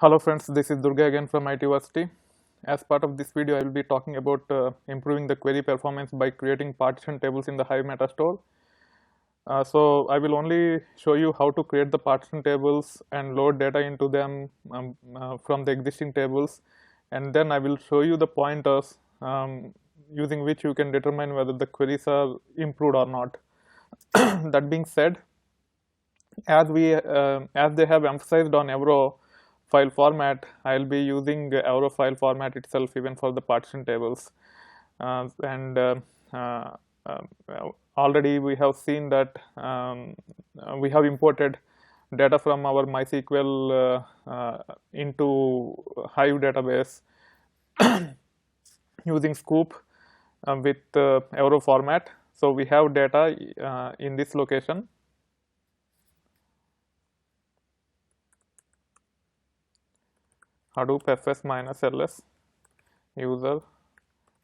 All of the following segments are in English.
Hello friends, this is Durga again from IT University. As part of this video, I will be talking about improving the query performance by creating partition tables in the Hive Metastore. So I will only show you how to create the partition tables and load data into them from the existing tables, and then I will show you the pointers using which you can determine whether the queries are improved or not. That being said, as they have emphasized on Avro file format, I'll be using Avro file format itself even for the partition tables. And already we have seen that we have imported data from our MySQL into Hive database using Scoop with Avro format. So we have data in this location. Hadoop fs minus ls user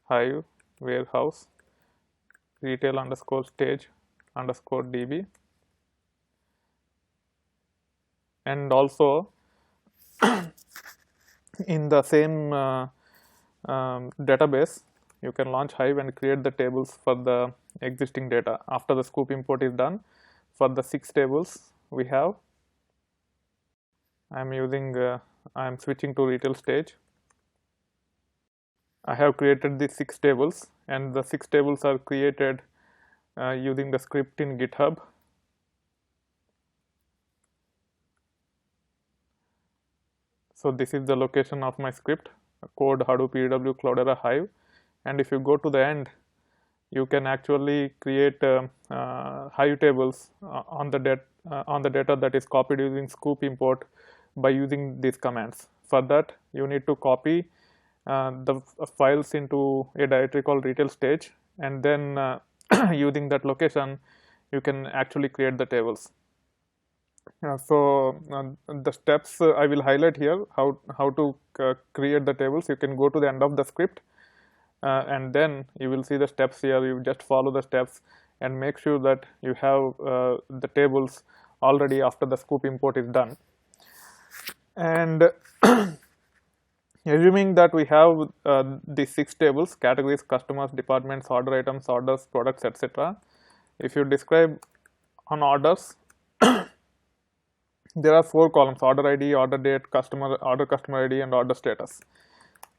Hive warehouse retail underscore stage underscore db, and also in the same database you can launch Hive and create the tables for the existing data. After the scoop import is done, for the 6 tables we have, I am switching to retail stage. I have created these 6 tables, and the 6 tables are created using the script in GitHub. So this is the location of my script, code Hadoop EW Cloudera Hive, and if you go to the end, you can actually create Hive tables on the data that is copied using scoop import by using these commands. For that, you need to copy the files into a directory called retail stage, and then using that location you can actually create the tables. The steps I will highlight here, how to create the tables. You can go to the end of the script and then you will see the steps here. You just follow the steps and make sure that you have the tables already after the scoop import is done. And assuming that we have these 6 tables: categories, customers, departments, order items, orders, products, etc. If you describe on orders, there are 4 columns: order ID, order date, order customer ID, and order status.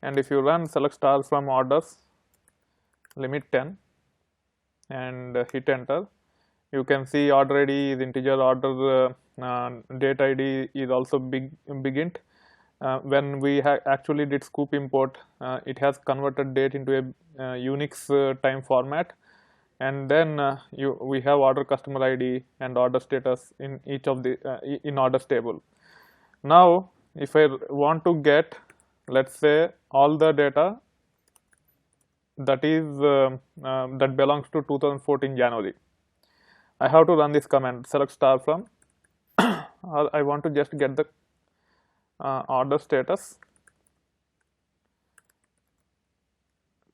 And if you run select star from orders limit 10 and hit enter, you can see order ID is integer, order date ID is also big int. When we actually did scoop import, it has converted date into a Unix time format, and then we have order customer ID and order status in each of the in orders table. Now if I want to get, let's say, all the data that is that belongs to 2014 January, I have to run this command select star from I want to just get the order status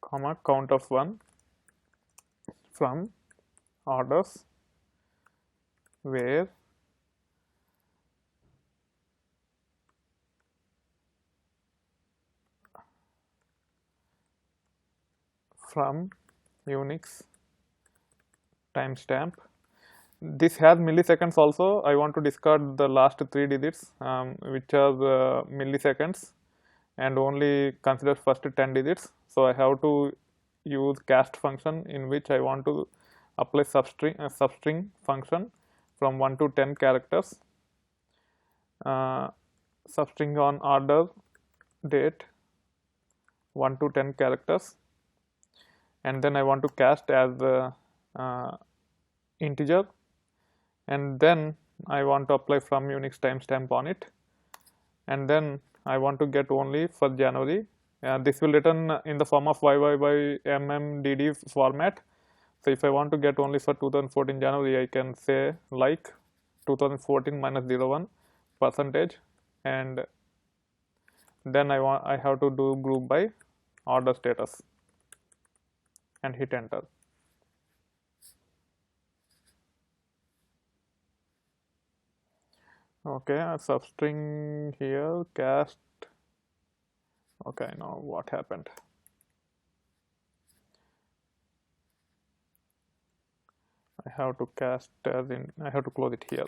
comma count of 1 from orders where from Unix timestamp. This has milliseconds also. I want to discard the last 3 digits which are milliseconds, and only consider first 10 digits. So I have to use cast function in which I want to apply substring function from 1 to 10 characters, substring on order date 1 to 10 characters, and then I want to cast as integer, and then I want to apply from Unix timestamp on it, and then I want to get only for January. This will return in the form of YYYMMDD format. So if I want to get only for 2014 January, I can say like 2014 minus 01 percentage, and then I have to do group by order status and hit enter. Okay, a substring here, cast. Okay, now what happened? I have to cast as in, I have to close it here.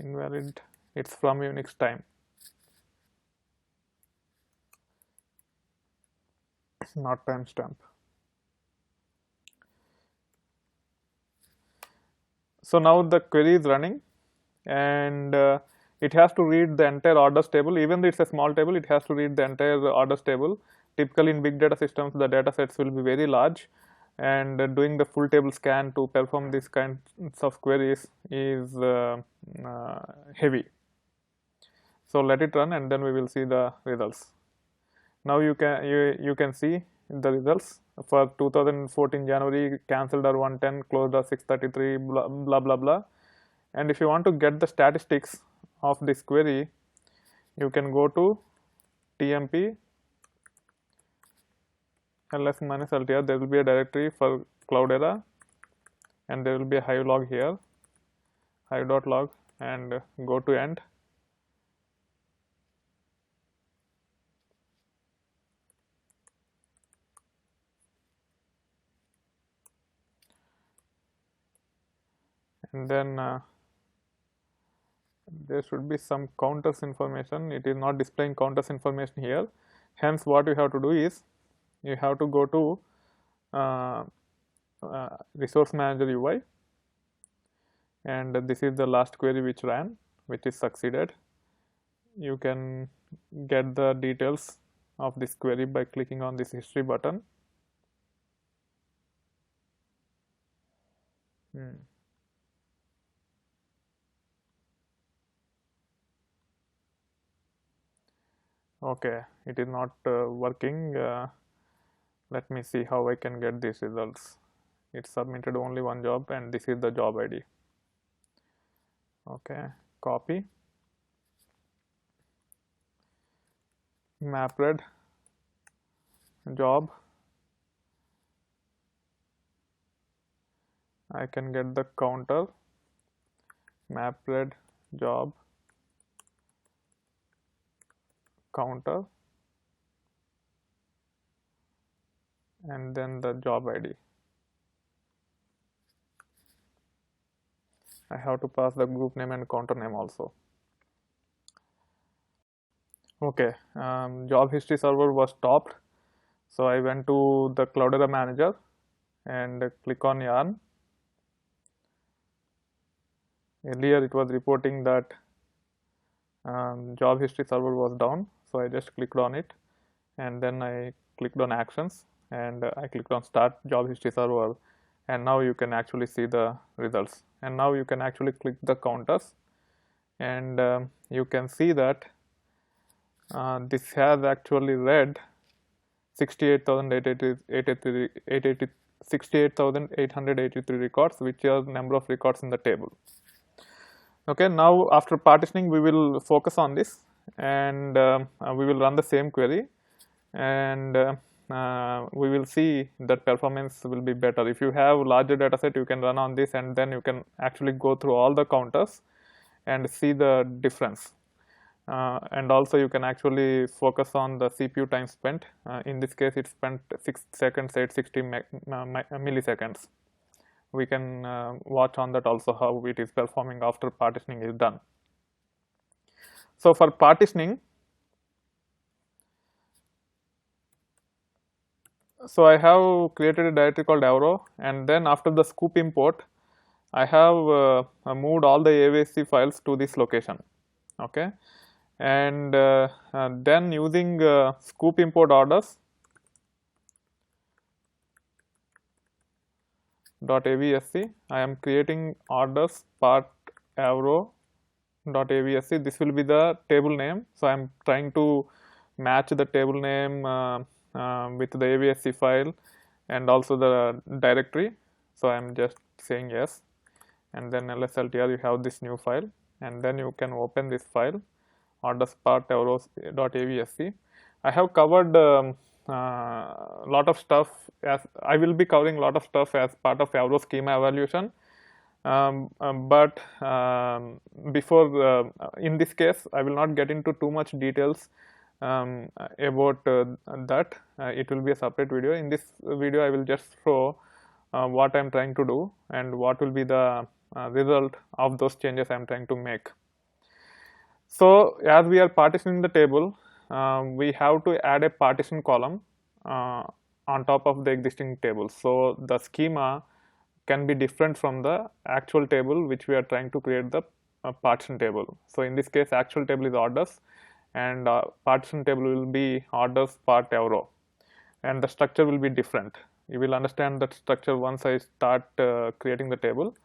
Invalid, it's from Unix time. Not timestamp. So now the query is running, and it has to read the entire orders table. Even though it's a small table, it has to read the entire orders table. Typically in big data systems, the data sets will be very large, and doing the full table scan to perform these kinds of queries is heavy. So let it run, and then we will see the results. Now you can see the results for 2014 January, cancelled are 110, closed are 633, blah blah blah blah. And if you want to get the statistics of this query, you can go to tmp ls minus ltr. There will be a directory for Cloudera, and there will be a Hive log here, hive.log, and go to end. And then there should be some counters information. It is not displaying counters information here. Hence, what you have to do is you have to go to resource manager UI, and this is the last query which ran, which is succeeded. You can get the details of this query by clicking on this history button. Okay, it is not working. Let me see how I can get these results. It submitted only one job, and this is the job ID. Okay, copy, mapred job. I can get the counter, mapred job counter, and then the job ID. I have to pass the group name and counter name also. Okay, job history server was stopped, so I went to the Cloudera manager and click on yarn. Earlier it was reporting that job history server was down, so I just clicked on it, and then I clicked on actions, and I clicked on start job history server, and now you can actually see the results. And now you can actually click the counters, and you can see that this has actually read 68,883 records, which are number of records in the table. Okay, now after partitioning, we will focus on this, and we will run the same query, and we will see that performance will be better. If you have larger data set, you can run on this, and then you can actually go through all the counters and see the difference. And also you can actually focus on the CPU time spent. In this case, it spent 6 seconds at 60 milliseconds. We can watch on that also how it is performing after partitioning is done. So for partitioning, so I have created a directory called Avro, and then after the scoop import, I have moved all the AVSC files to this location. Okay, and then using scoop import orders .avsc, I am creating orders part avro.avsc. This will be the table name, so I am trying to match the table name with the avsc file and also the directory. So I am just saying yes, and then lsltr, you have this new file, and then you can open this file, orders part avro.avsc. I have covered lot of stuff, as I will be covering a lot of stuff as part of Avro schema evaluation. but before in this case I will not get into too much details about that. It will be a separate video. In this video I will just show what I am trying to do and what will be the result of those changes I am trying to make. So as we are partitioning the table, we have to add a partition column on top of the existing table. So the schema can be different from the actual table which we are trying to create the partition table. So in this case actual table is orders and partition table will be orders part Avro, and the structure will be different. You will understand that structure once I start creating the table.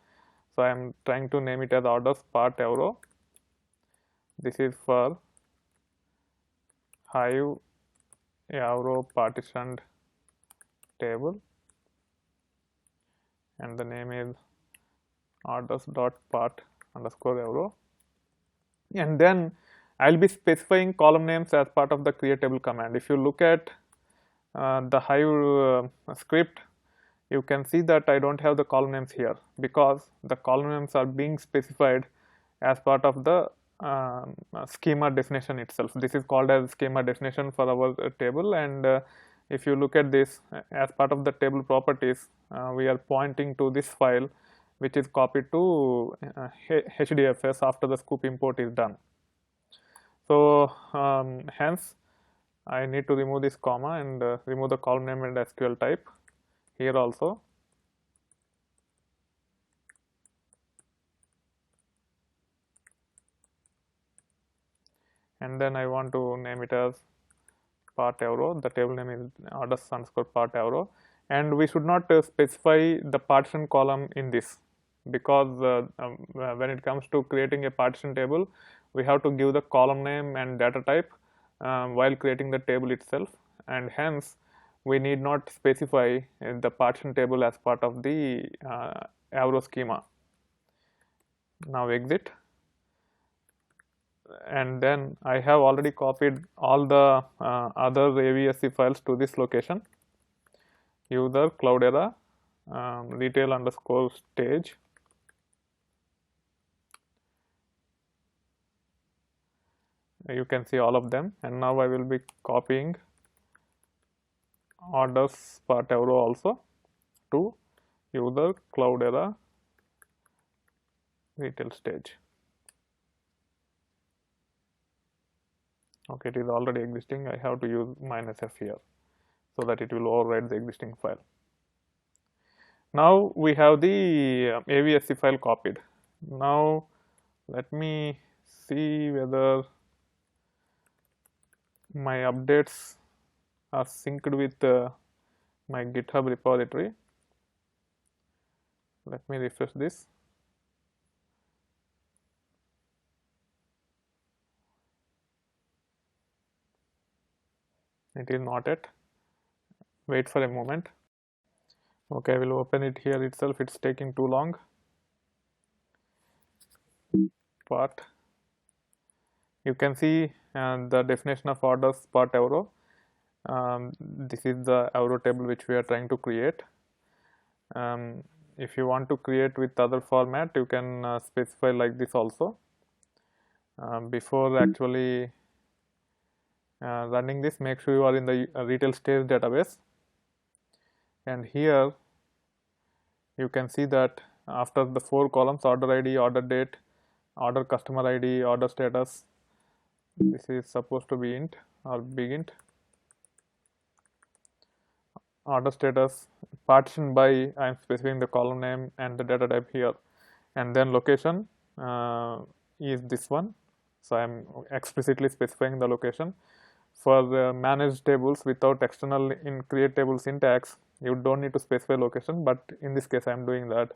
So I am trying to name it as orders part Avro. This is for Hive Avro partitioned table, and the name is orders.part_Avro, and then I'll be specifying column names as part of the create table command. If you look at the Hive script, you can see that I don't have the column names here because the column names are being specified as part of the schema definition itself. This is called as schema definition for our table, and if you look at this as part of the table properties, we are pointing to this file which is copied to HDFS after the scoop import is done. So hence I need to remove this comma and remove the column name and SQL type here also. And then I want to name it as part Avro. The table name is orders_part Avro, and we should not specify the partition column in this because when it comes to creating a partition table, we have to give the column name and data type while creating the table itself, and hence we need not specify the partition table as part of the Avro schema. Now exit, and then I have already copied all the other AVSC files to this location. User Cloudera retail_stage. You can see all of them, and now I will be copying orders part Avro also to user Cloudera retail stage. Okay, it is already existing. I have to use -f here so that it will override the existing file. Now we have the AVSC file copied. Now let me see whether my updates are synced with my GitHub repository. Let me refresh this. It is not yet. Wait for a moment. Okay, I will open it here itself. It's taking too long. Part. You can see the definition of orders part Avro. This is the Avro table which we are trying to create. If you want to create with other format, you can specify like this also. Before actually running this, make sure you are in the retail stage database, and here you can see that after the 4 columns, order ID, order date, order customer ID, order status, this is supposed to be int or big int, order status, partition by, I am specifying the column name and the data type here, and then location is this one, so I am explicitly specifying the location. For managed tables without external in create table syntax, you don't need to specify location, but in this case I am doing that.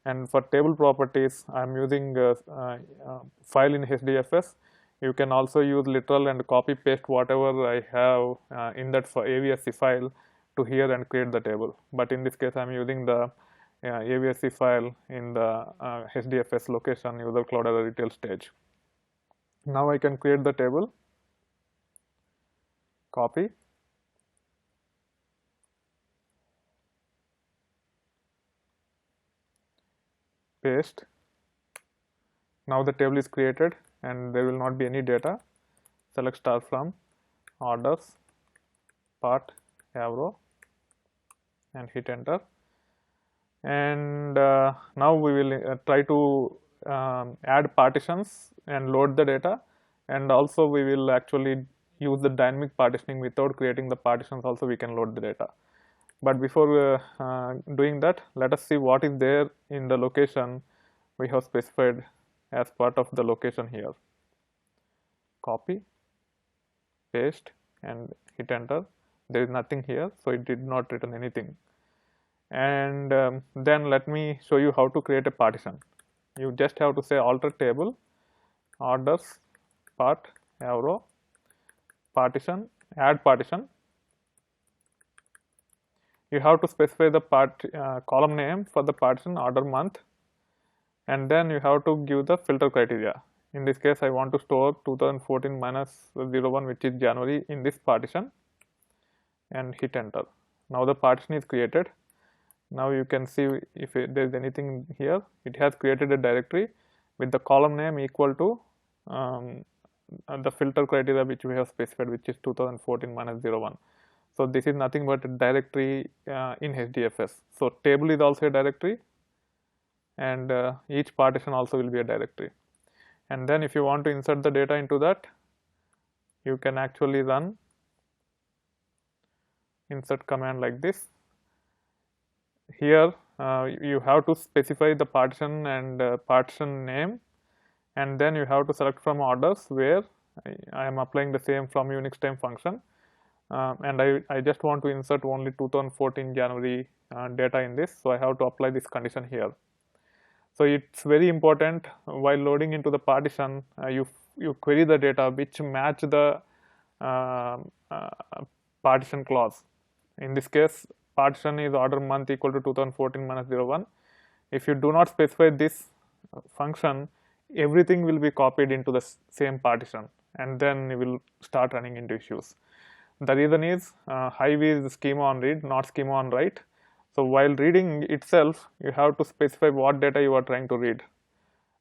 And for table properties, I am using file in HDFS. You can also use literal and copy paste whatever I have in that AVSC file to here and create the table. But in this case, I am using the AVSC file in the HDFS location user Cloudera retail stage. Now I can create the table. Copy, paste. Now the table is created and there will not be any data. Select star from orders part Avro and hit enter. And now we will try to add partitions and load the data, and also we will actually use the dynamic partitioning. Without creating the partitions also we can load the data. But before doing that, let us see what is there in the location we have specified as part of the location here. Copy, paste and hit enter. There is nothing here, so it did not return anything. And then let me show you how to create a partition. You just have to say alter table orders part Avro partition, add partition. You have to specify the column name for the partition, order month, and then you have to give the filter criteria. In this case, I want to store 2014 minus 01, which is January, in this partition, and hit enter. Now the partition is created. Now you can see if there is anything here. It has created a directory with the column name equal to the filter criteria which we have specified, which is 2014 minus 01. So this is nothing but a directory in HDFS. So table is also a directory, and each partition also will be a directory. And then if you want to insert the data into that, you can actually run insert command like this. Here you have to specify the partition and partition name, and then you have to select from orders, where I am applying the same from Unix time function, and I just want to insert only 2014 January data in this, so I have to apply this condition here. So it's very important while loading into the partition, you query the data which match the partition clause. In this case, partition is order month equal to 2014 minus 01. If you do not specify this function, everything will be copied into the same partition, and then you will start running into issues. The reason is Hive is schema on read, not schema on write. So while reading itself, you have to specify what data you are trying to read,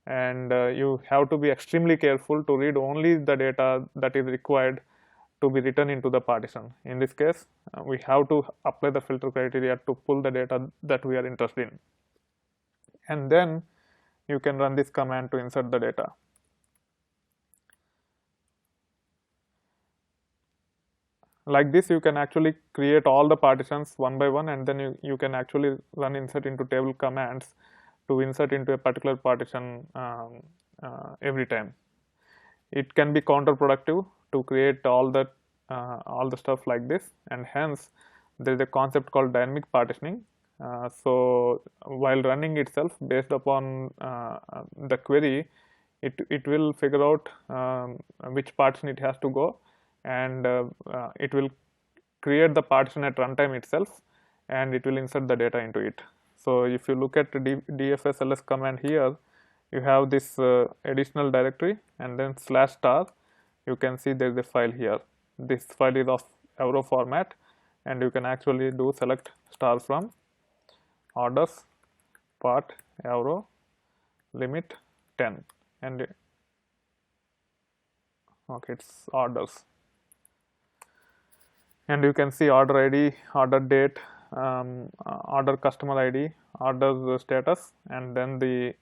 and you have to be extremely careful to read only the data that is required to be written into the partition. In this case, we have to apply the filter criteria to pull the data that we are interested in, and then you can run this command to insert the data. Like this, you can actually create all the partitions one by one, and then you can actually run insert into table commands to insert into a particular partition every time. It can be counterproductive to create all the stuff like this, and hence there is a concept called dynamic partitioning. So while running itself, based upon the query, it will figure out which partition it has to go, and it will create the partition at runtime itself, and it will insert the data into it. So if you look at the dfsls command here, you have this additional directory, and then /star, you can see there is a file here. This file is of Avro format, and you can actually do select star from orders part Avro limit 10, and okay, it's orders, and you can see order ID, order date, order customer ID, order status, and then the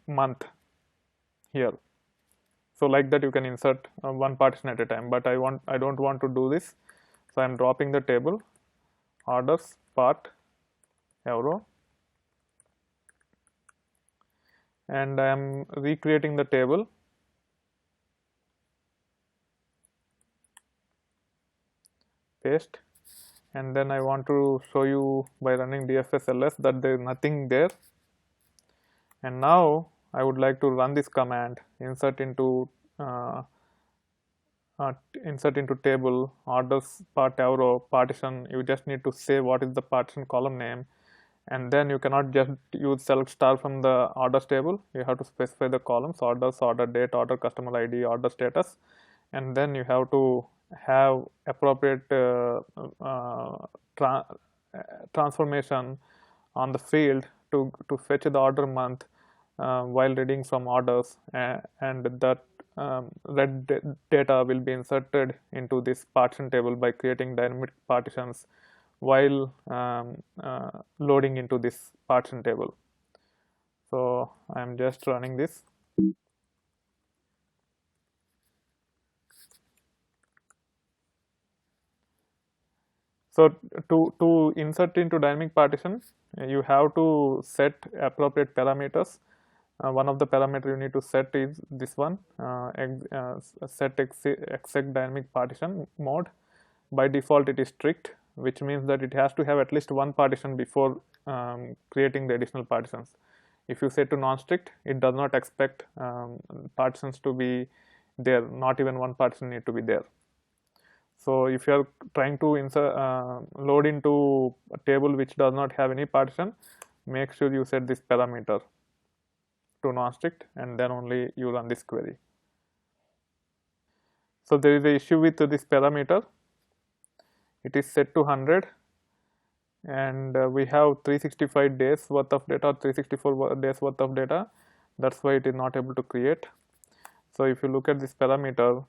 month here. So like that you can insert one partition at a time, but I don't want to do this, so I am dropping the table orders part Avro, and I am recreating the table. Paste, and then I want to show you by running dfsls that there is nothing there. And now I would like to run this command, insert into table orders part Avro partition. You just need to say what is the partition column name, and then you cannot just use select star from the orders table. You have to specify the columns: orders, order date, order customer ID, order status, and then you have to have appropriate transformation on the field to fetch the order month while reading from orders, and that read data will be inserted into this partition table by creating dynamic partitions while loading into this partition table. So I am just running this. So to insert into dynamic partition, you have to set appropriate parameters. One of the parameter you need to set is this one, set exec dynamic partition mode. By default it is strict, which means that it has to have at least one partition before creating the additional partitions. If you set to non-strict, it does not expect partitions to be there, not even one partition need to be there. So if you are trying to load into a table which does not have any partition, make sure you set this parameter to non-strict, and then only you run this query. So there is an issue with this parameter. It is set to 100, and we have 365 days worth of data, 364 days worth of data. That's why it is not able to create. So if you look at this parameter,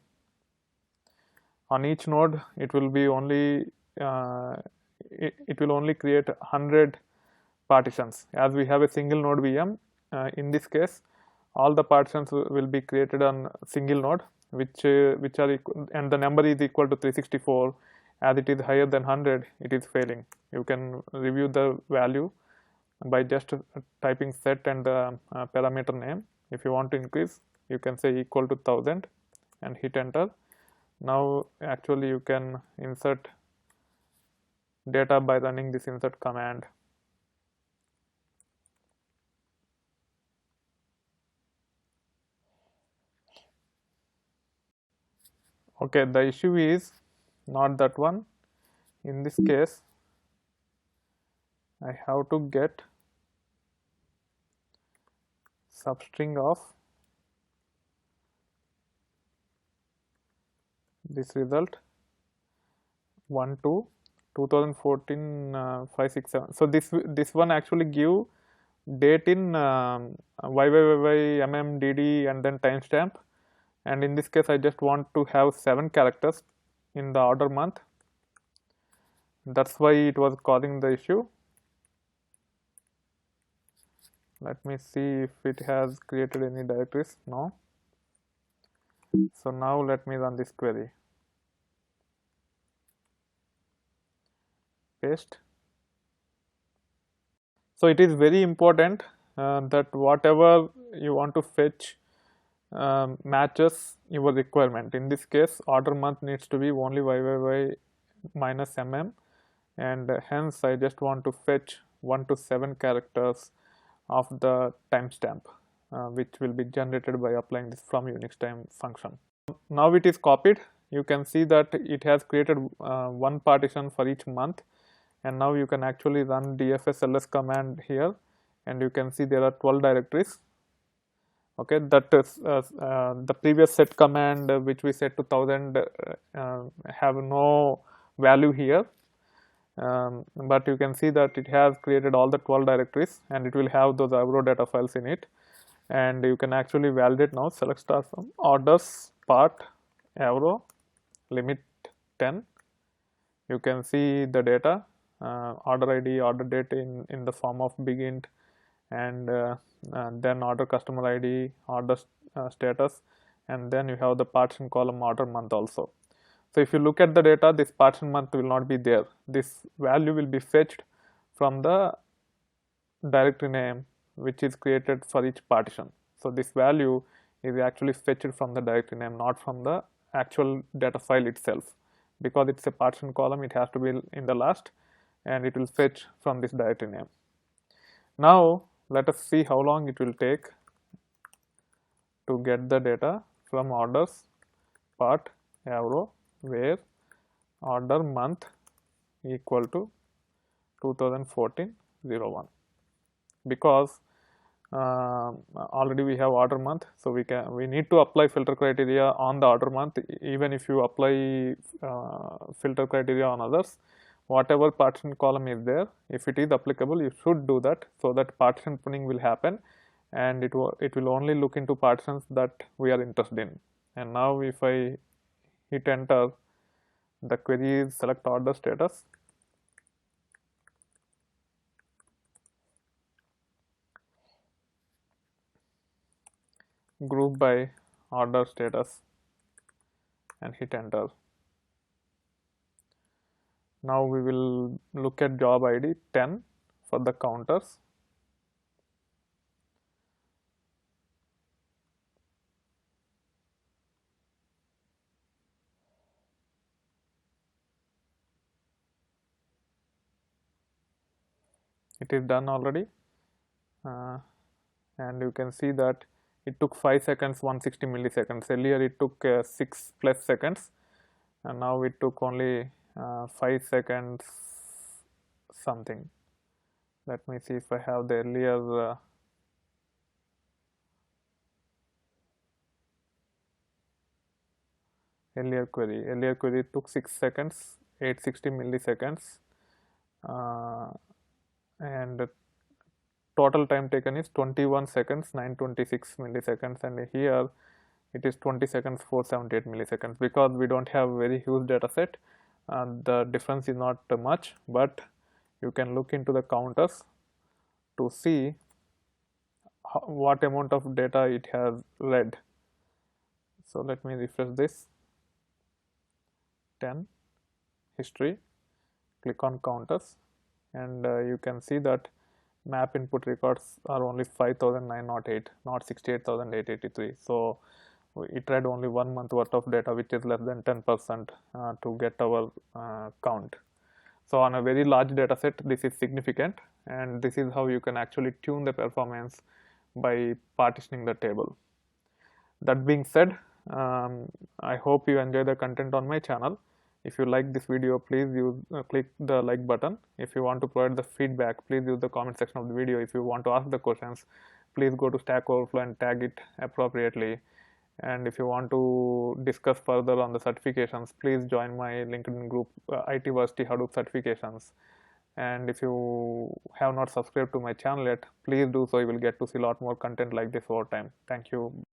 on each node it will be only it will only create 100 partitions. As we have a single node VM, in this case all the partitions will be created on single node, which are equal, and the number is equal to 364. As it is higher than 100, it is failing. You can review the value by just typing set and the parameter name. If you want to increase, you can say equal to 1000 and hit enter. Now actually you can insert data by running this insert command. Okay, the issue is not that one. In this case, I have to get substring of this result 1 to 2014 567. So this one actually give date in YYYY, MM, DD, and then timestamp. And in this case, I just want to have 7 characters in the order month. That's why it was causing the issue. Let me see if it has created any directories. No. So now let me run this query. Paste. So it is very important that whatever you want to fetch matches your requirement. In this case, order month needs to be only YYY minus MM, and hence I just want to fetch 1 to 7 characters of the timestamp, which will be generated by applying this from Unix time function. Now it is copied. You can see that it has created one partition for each month, and now you can actually run dfs-ls command here, and you can see there are 12 directories. Okay, that is the previous set command which we set to 1000 have no value here, but you can see that it has created all the 12 directories, and it will have those Avro data files in it. And you can actually validate now. Select star from orders part Avro limit 10. You can see the data, order ID, order date in the form of big int, and then order customer ID, order status, and then you have the partition column order month also. So if you look at the data, this partition month will not be there. This value will be fetched from the directory name which is created for each partition. So this value is actually fetched from the directory name, not from the actual data file itself. Because it's a partition column, it has to be in the last, and it will fetch from this directory name. Now let us see how long it will take to get the data from orders part Avro, where order month equal to 2014-01. Because already we have order month, so we need to apply filter criteria on the order month. Even if you apply filter criteria on others, whatever partition column is there, if it is applicable, you should do that, so that partition pruning will happen and it will only look into partitions that we are interested in. And now if I hit enter, the query is select order status, group by order status, and hit enter. Now we will look at job ID 10 for the counters. It is done already, and you can see that it took 5 seconds 160 milliseconds. Earlier it took 6 plus seconds, and now it took only 5 seconds something. Let me see if I have the earlier query. Earlier query took 6 seconds 860 milliseconds, and the total time taken is 21 seconds 926 milliseconds, and here it is 20 seconds 478 milliseconds. Because we don't have very huge data set, the difference is not much, but you can look into the counters to see what amount of data it has read. So let me refresh this. 10 history, click on counters, and you can see that map input records are only 5908, not 68883. So it read only 1 month worth of data, which is less than 10% to get our count. So on a very large data set, this is significant, and this is how you can actually tune the performance by partitioning the table. That being said, I hope you enjoy the content on my channel. If you like this video, please click the like button. If you want to provide the feedback, please use the comment section of the video. If you want to ask the questions, please go to Stack Overflow and tag it appropriately. And if you want to discuss further on the certifications, please join my LinkedIn group, IT-versity Hadoop Certifications. And if you have not subscribed to my channel yet, please do so. You will get to see a lot more content like this over time. Thank you.